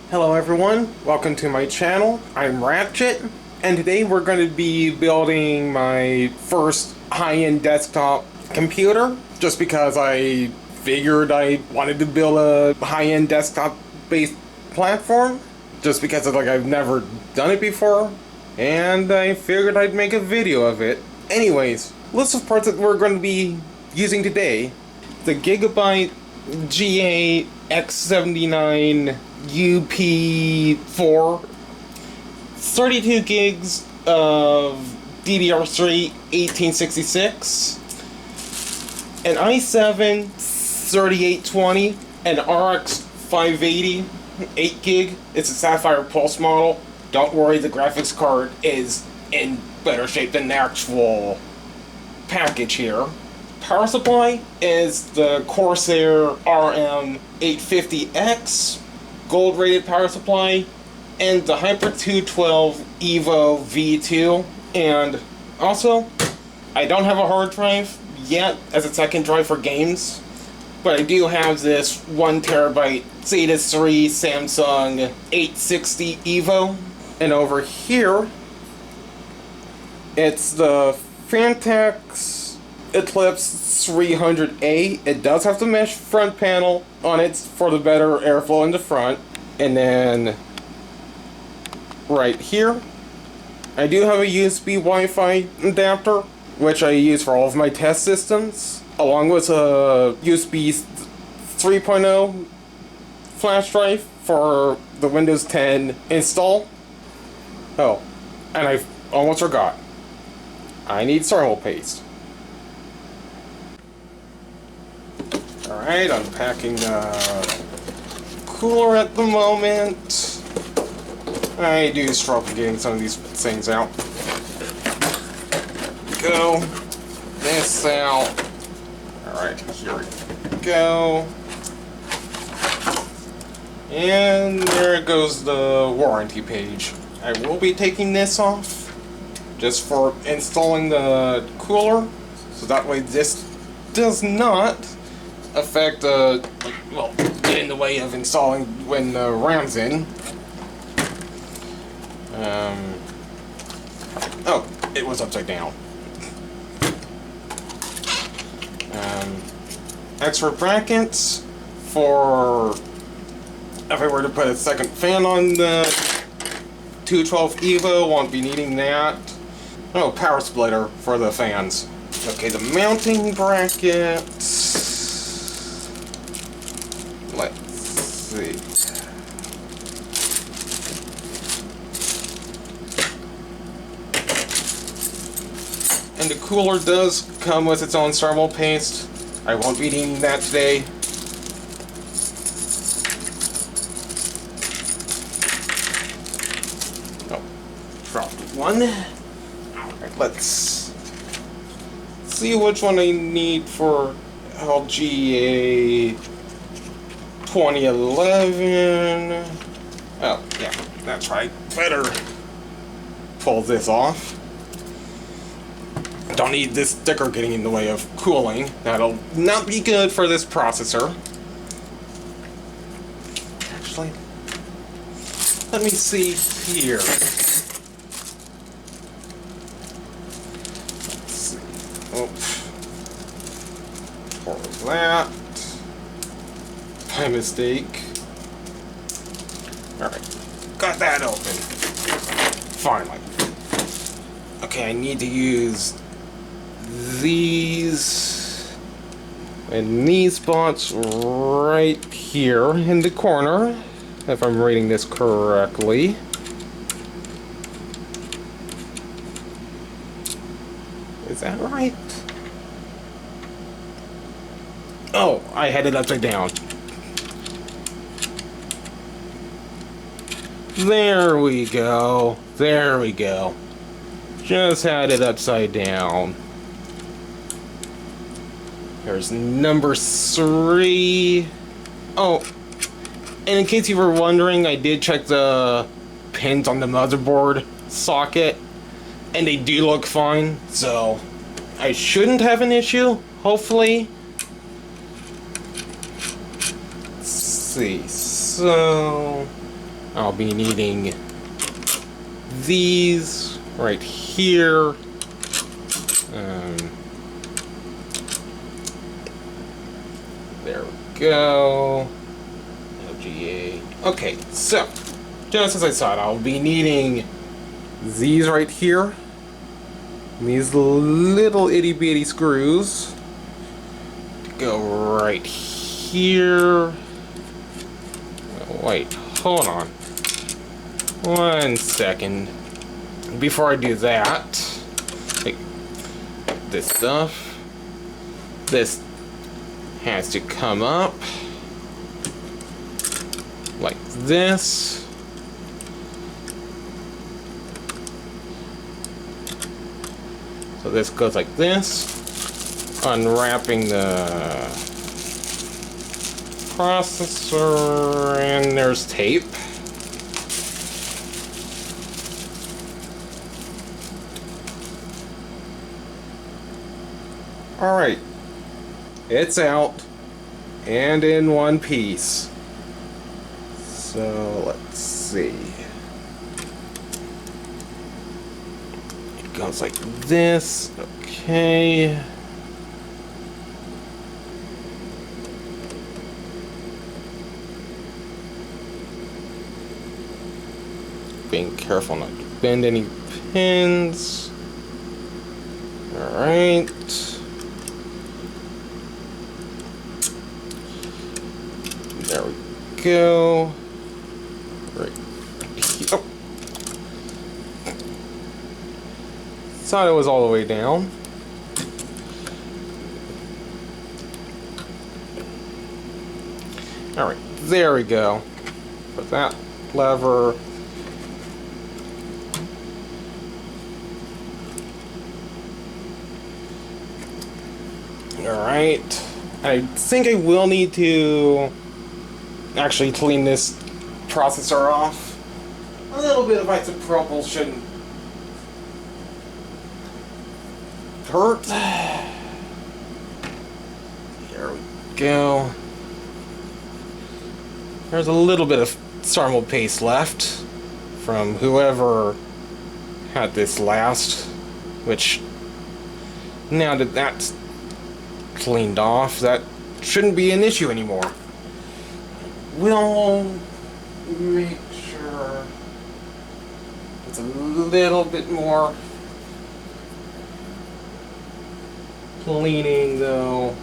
Hello everyone, welcome to my channel. I'm Ratchet, and today we're going to be building my first high-end desktop computer, just because I figured I wanted to build a high-end desktop-based platform, just because I've never done it before, and I figured I'd make a video of it. Anyways, list of parts that we're going to be using today: the Gigabyte GA X79 UP4, 32 gigs of DDR3 1866, an i7 3820, an RX 580, 8 gig. It's a Sapphire Pulse model. Don't worry, the graphics card is in better shape than the actual package here. Power supply is the Corsair RM850X gold rated power supply, and the Hyper 212 Evo V2. And also, I don't have a hard drive yet as a second drive for games, but I do have this 1TB Zeta 3 Samsung 860 Evo. And over here, it's the Fantex Eclipse 300A. It does have the mesh front panel on it for the better airflow in the front. And then right here, I do have a USB Wi-Fi adapter, which I use for all of my test systems, along with a USB 3.0 flash drive for the Windows 10 install. Oh, and I almost forgot. I need thermal paste. Alright, unpacking the cooler at the moment. I do struggle getting some of these things out. Go. This out. Alright, here we go. And there goes the warranty page. I will be taking this off just for installing the cooler, so that way this does not affect get in the way of installing when the RAM's in. Oh, it was upside down. Extra brackets for if I were to put a second fan on the 212 Evo, won't be needing that. Oh, power splitter for the fans. Okay, the mounting brackets. Let's see. And the cooler does come with its own thermal paste. I won't be needing that today. Oh, dropped one. Alright, let's see which one I need for LGA 2011. Oh, yeah, that's right. Better pull this off. Don't need this sticker getting in the way of cooling. That'll not be good for this processor. Actually, let me see here. Let's see. Oops. What was that? My mistake. Alright. Got that open. Finally. Okay, I need to use these and these spots right here in the corner, if I'm reading this correctly. Is that right? Oh, I had it upside down. There we go. There we go. Just had it upside down. There's number 3. Oh, and in case you were wondering, I did check the pins on the motherboard socket, and they do look fine, so I shouldn't have an issue, hopefully. Let's see, so I'll be needing these right here. There we go. LGA. Okay, so just as I thought, I'll be needing these right here. These little itty bitty screws to go right here. Wait, hold on. 1 second. Before I do that, take this stuff. This has to come up like this. So this goes like this, unwrapping the processor, and there's tape. Alright, it's out and in one piece. So let's see. It goes like this. Okay. Being careful not to bend any pins. Alright. There we go. Right. Oh. Thought it was all the way down. Alright, there we go. Put that lever. Alright. I think I will need to actually clean this processor off. A little bit of isopropyl shouldn't hurt. There we go. There's a little bit of thermal paste left from whoever had this last, which now that that's cleaned off, that shouldn't be an issue anymore. We'll make sure it's a little bit more cleaning though.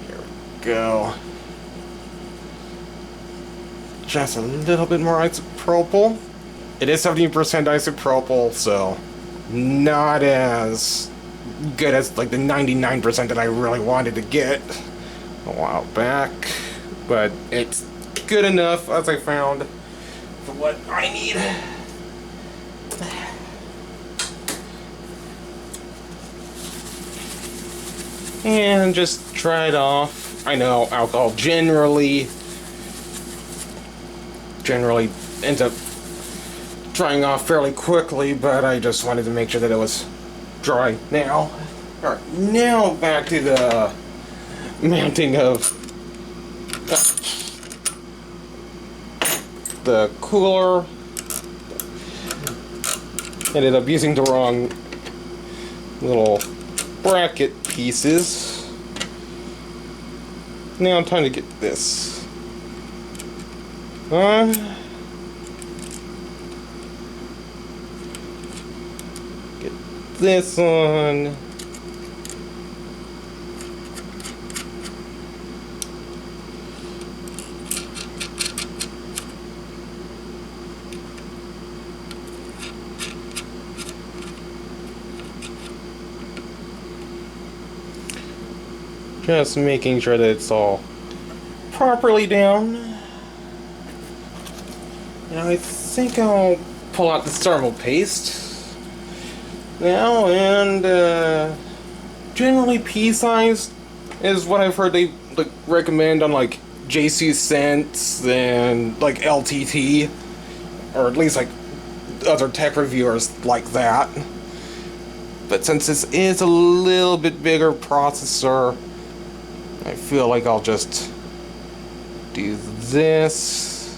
Here we go. Just a little bit more isopropyl. It is 17% isopropyl, so not as good as like the 99% that I really wanted to get a while back. But it's good enough, as I found, for what I need. And just try it off. I know alcohol generally ends up drying off fairly quickly, but I just wanted to make sure that it was dry now. Alright, now back to the mounting of the cooler. Ended up using the wrong little bracket pieces. Now time to get this on. Get this on. Just making sure that it's all properly down. Now I think I'll pull out the thermal paste now, and generally pea size is what I've heard they like recommend on like JC Sense and like LTT, or at least like other tech reviewers like that. But since this is a little bit bigger processor, I feel like I'll just do this.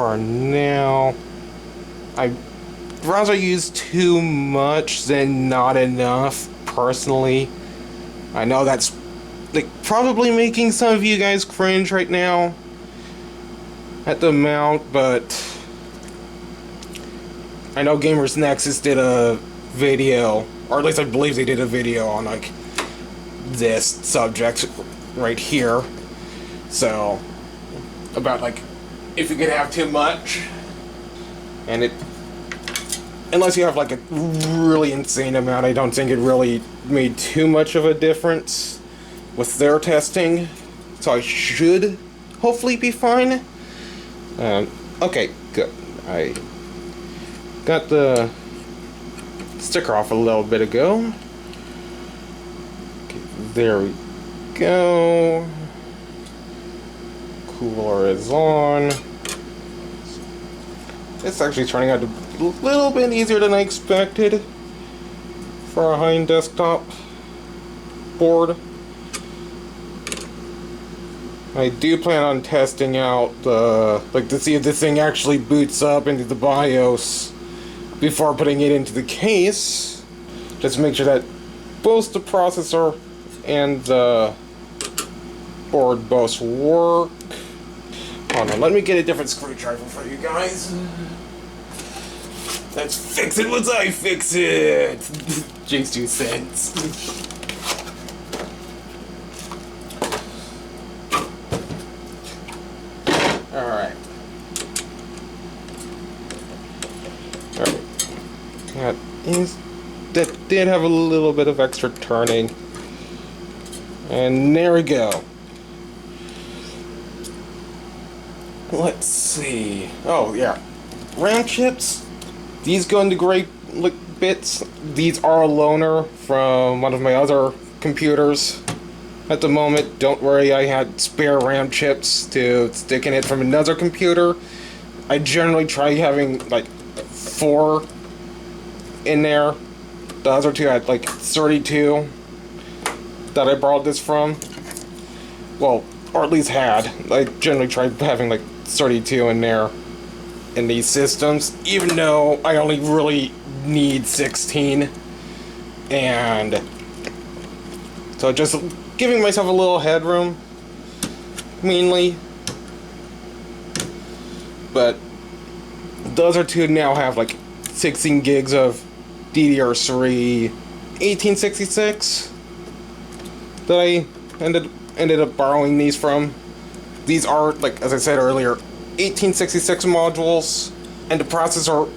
for now. I'd rather use too much than not enough, personally. I know that's like probably making some of you guys cringe right now at the amount, but I know Gamers Nexus did a video, or at least I believe they did a video on like this subject right here. So about like if you could have too much, and it, unless you have like a really insane amount, I don't think it really made too much of a difference with their testing. So I should hopefully be fine. Okay, good. I got the sticker off a little bit ago. Okay, there we go. Cooler is on. It's actually turning out a little bit easier than I expected for a high-end desktop board. I do plan on testing out like to see if this thing actually boots up into the BIOS before putting it into the case, just to make sure that both the processor and the board both work. Hold on, let me get a different screwdriver for you guys. Let's fix it once I fix it. Jinx 2 cents. Alright. That did have a little bit of extra turning. And there we go. Let's see. Oh, yeah. RAM chips. These go into great bits. These are a loaner from one of my other computers. At the moment, don't worry, I had spare RAM chips to stick in it from another computer. I generally try having like 4 in there. The other 2 had like 32 that I borrowed this from. Well, or at least had. I generally try having like 32 in there in these systems, even though I only really need 16. And so just giving myself a little headroom, mainly. But those are 2 now have like 16 gigs of DDR3 1866 that I ended up borrowing these from. These are, like as I said earlier, 1866 modules, and the processor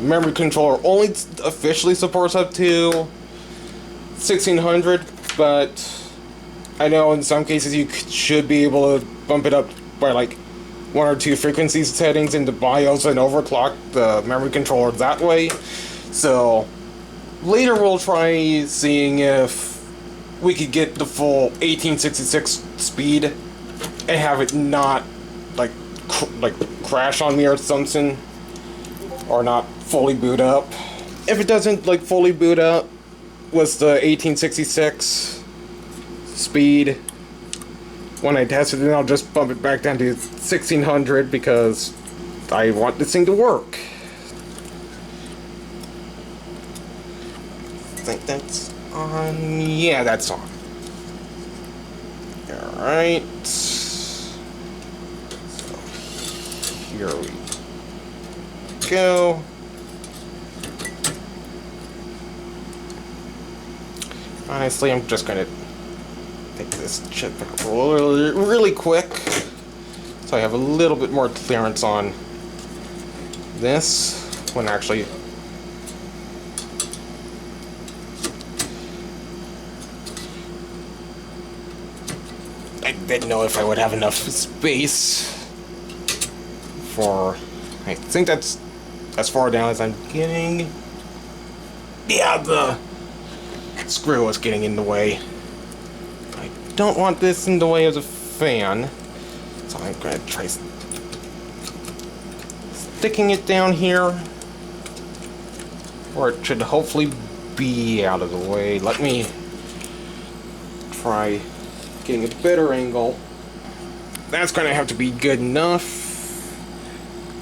memory controller only officially supports up to 1600, but I know in some cases you should be able to bump it up by like 1 or 2 frequency settings into BIOS and overclock the memory controller that way. So later we'll try seeing if we could get the full 1866 speed and have it not like crash on me or something, or not fully boot up. If it doesn't like fully boot up with the 1866 speed when I test it, then I'll just bump it back down to 1600 because I want this thing to work. I think that's on. Yeah, that's on. Alright. So here we go. Honestly, I'm just gonna take this chip really quick so I have a little bit more clearance on this when actually I didn't know if I would have enough space for. I think that's as far down as I'm getting. Yeah, the screw was getting in the way. I don't want this in the way of the fan, so I'm gonna try sticking it down here, or it should hopefully be out of the way. Let me try getting a better angle. That's gonna have to be good enough.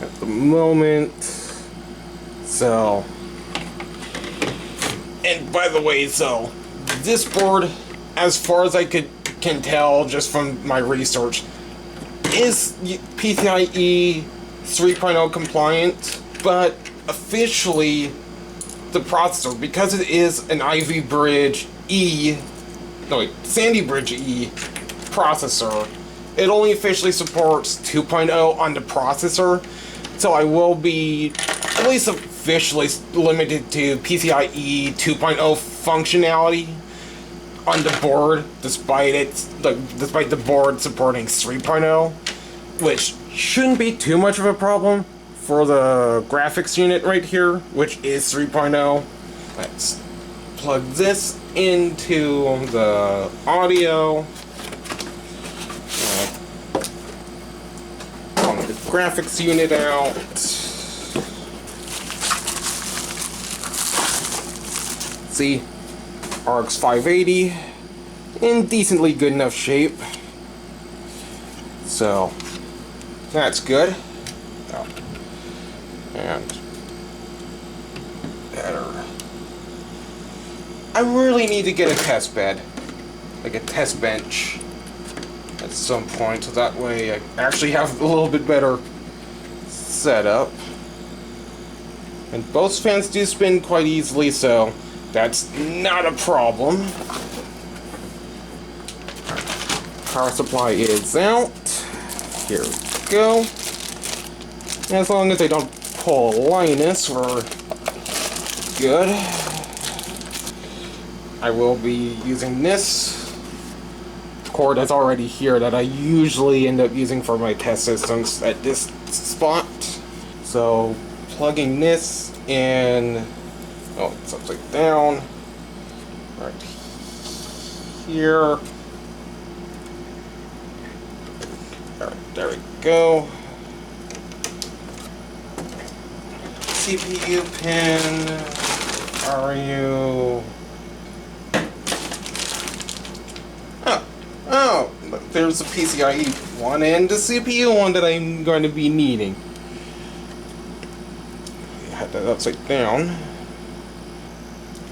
at the moment. So, and by the way, so this board, as far as I can tell just from my research, is PCIe 3.0 compliant, but officially the processor, because it is an Ivy Bridge Sandy Bridge E processor, it only officially supports 2.0 on the processor, so I will be at least officially limited to PCIe 2.0 functionality on the board, despite the board supporting 3.0, which shouldn't be too much of a problem for the graphics unit right here, which is 3.0. Let's plug this into the audio. Plug the graphics unit out. See, RX 580 in decently good enough shape, so that's good. Oh. And better. I really need to get a test bed, like a test bench, at some point, so that way I actually have a little bit better setup. And both fans do spin quite easily, so that's not a problem. Power supply is out. Here we go. As long as I don't pull a Linus, we're good. I will be using this cord that's already here that I usually end up using for my test systems at this spot. So plugging this in. Oh, it's upside down. Right here. Alright, there we go. CPU pin. Are you? Oh, there's a PCIe one and a CPU one that I'm going to be needing. I had that upside down.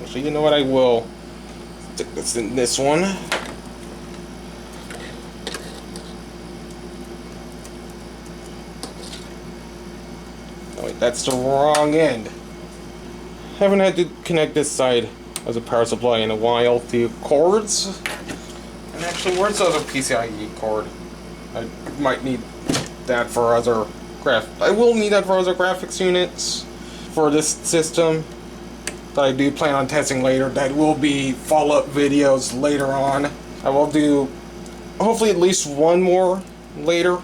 Actually, you know what? I will stick this in this one. Oh wait, that's the wrong end. Haven't had to connect this side as a power supply in a while to cords. And actually, where's the other PCIe cord? I might need that for other I will need that for other graphics units for this system that I do plan on testing later. That will be follow-up videos later on. I will do hopefully at least one more later.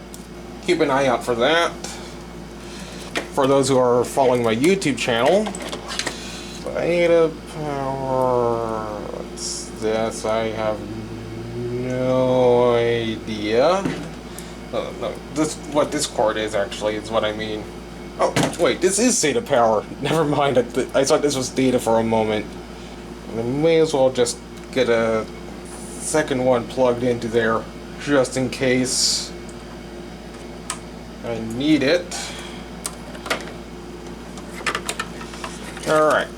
Keep an eye out for that. For those who are following my YouTube channel, beta power. What's this? I have no idea. No, what this cord is actually is what I mean. Oh, wait, this is SATA power. Never mind, I thought this was data for a moment. I may as well just get a second one plugged into there, just in case I need it. Alright,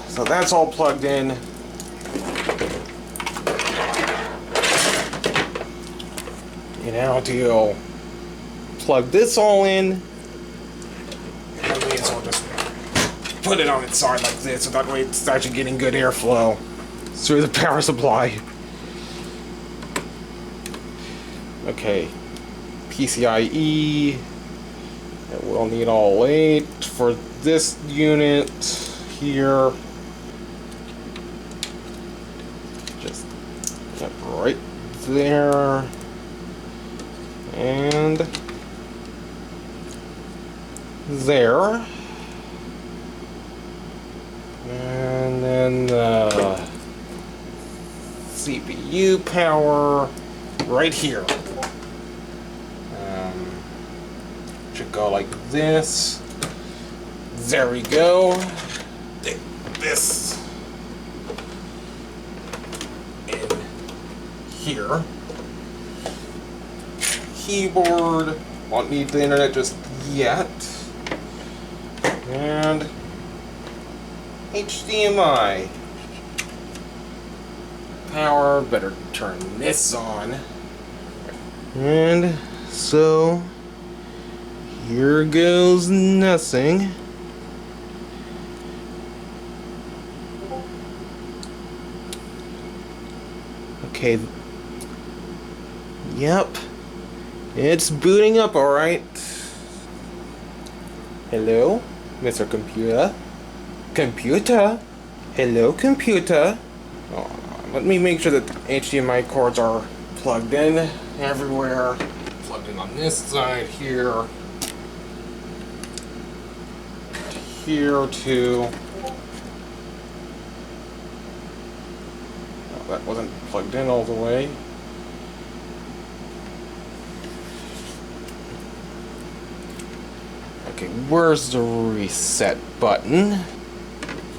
so that's all plugged in. You now to plug this all in. I may as well just put it on its side like this, so that way it's actually getting good airflow through the power supply. Okay, PCIe. We'll need all 8 for this unit here. Just right there. And there. And then the CPU power right here. Should go like this. There we go. This in here. Keyboard. Won't need the internet just yet. And HDMI. Power, better turn this on. And so here goes nothing. Okay. Yep. It's booting up, alright. Hello, Mr. Computer? Computer? Hello, computer? Oh, let me make sure that the HDMI cords are plugged in everywhere. Plugged in on this side here. Here too. Oh, that wasn't plugged in all the way. Okay, where's the reset button?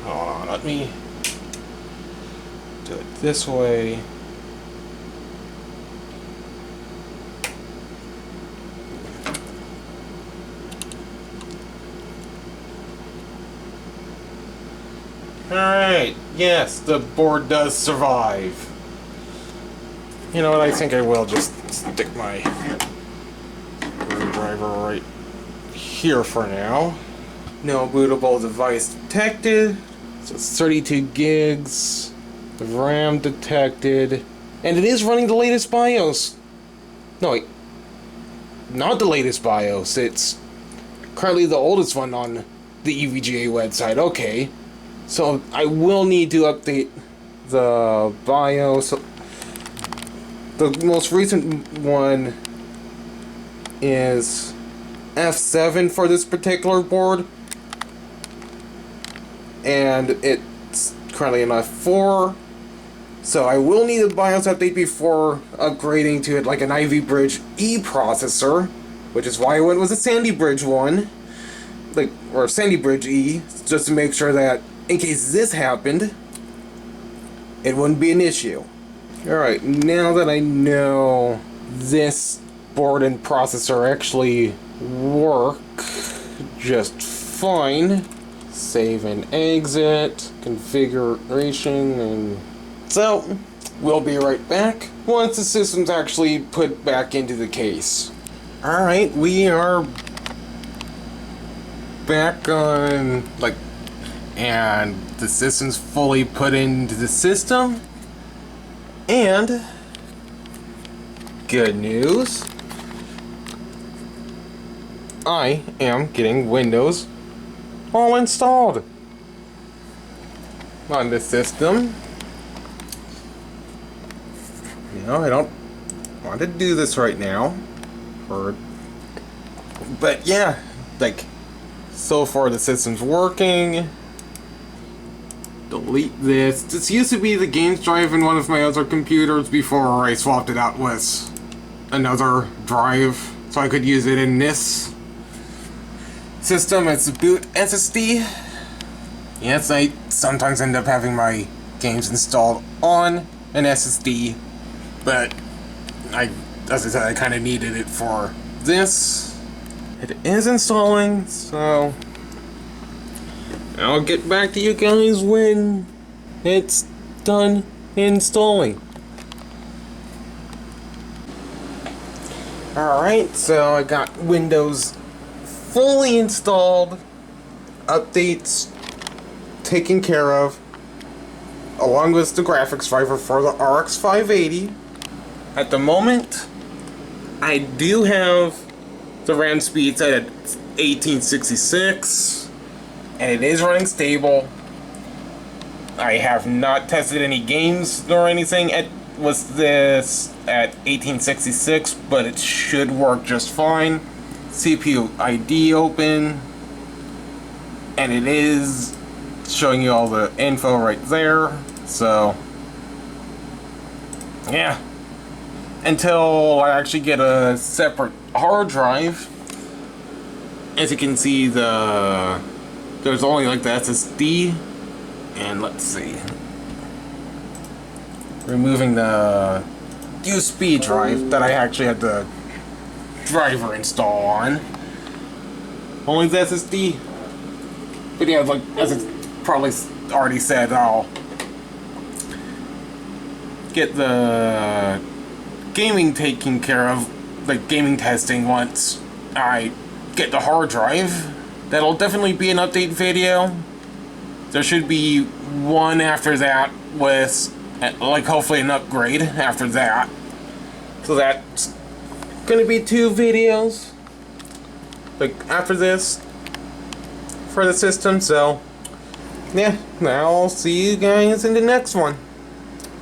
Hold on, let me do it this way. Alright, yes, the board does survive. You know what, I think I will just stick my screwdriver right here for now. No bootable device detected. So it's 32 gigs. The RAM detected. And it is running the latest BIOS. No, wait. Not the latest BIOS. It's currently the oldest one on the EVGA website. Okay. So I will need to update the BIOS. The most recent one is F7 for this particular board, and it's currently an F4, so I will need a BIOS update before upgrading to it, like an Ivy Bridge E processor, which is why I went with a Sandy Bridge one, or Sandy Bridge E, just to make sure that in case this happened, it wouldn't be an issue. Alright, now that I know this board and processor actually work just fine, save and exit, configuration, and so we'll be right back once the system's actually put back into the case. Alright, we are back on, and the system's fully put into the system, and good news, I am getting Windows all installed on the system. You know, I don't want to do this right now, but yeah, so far the system's working. Delete this. This used to be the games drive in one of my other computers before I swapped it out with another drive, so I could use it in this system as a boot SSD. Yes, I sometimes end up having my games installed on an SSD, but as I said, I kind of needed it for this. It is installing, so I'll get back to you guys when it's done installing. Alright, so I got Windows fully installed, updates taken care of, along with the graphics driver for the RX 580. At the moment, I do have the RAM speed set at 1866, and it is running stable. I have not tested any games or anything with this at 1866, but it should work just fine. CPU ID open, and it is showing you all the info right there, so yeah. Until I actually get a separate hard drive, as you can see, there's only the SSD, and let's see, removing the USB drive that I actually had the driver install on, only the SSD But yeah, like, as it's probably already said, I'll get the gaming taken care of, like gaming testing, once I get the hard drive. That'll definitely be an update video. There should be one after that with, like, hopefully an upgrade after that. So that's gonna be 2 videos, like, after this for the system. So yeah, I'll see you guys in the next one.